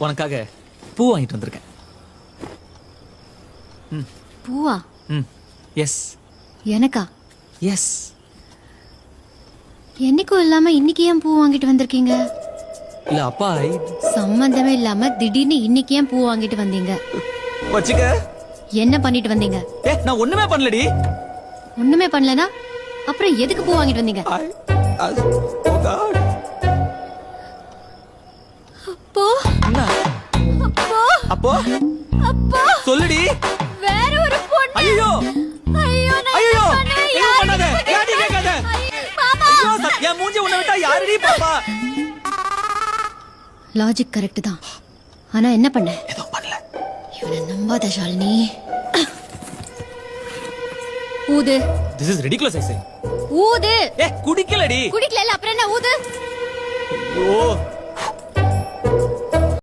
உனக்காக பூ வாங்கிட்டு வந்திருக்கேன். பூவா? எஸ். எனக்கா? எஸ். என்னைக்கும் இல்லாம இன்னைக்கு ஏன் பூ வாங்கிட்டு வந்திருக்கீங்க? இல்ல அப்பா சம்பந்தமே இல்லாம திடீர்னு இன்னைக்கு ஏன் பூ வாங்கிட்டு வந்தீங்க? வச்சுக்க. என்ன பண்ணிட்டு வந்தீங்க? நான் ஒண்ணுமே பண்ணலடி. ஒண்ணுமே பண்ணலனா அப்புறம் எதுக்கு பூ வாங்கிட்டு வந்தீங்க? அப்போ அப்போ அப்போ அப்போ சொல்லுடி. வேற ஒரு பொண்ணு. ஐயோ ஐயோ ஐயோ என்ன பண்ணாத? யாடி கேட்காத. மாமா என் மூஞ்சி உன்னை விட்டா யாரடி பாப்பா? லாஜிக் கரெக்ட் தான். ஆனா என்ன பண்ண? எதுவும் பண்ணல. இவனை நம்பாத ஷாலினி. ஊது. This is ridiculous I say. ஊது. குடிக்கலடி. குடிக்கல அப்புறம் என்ன ஊது? ஐயோ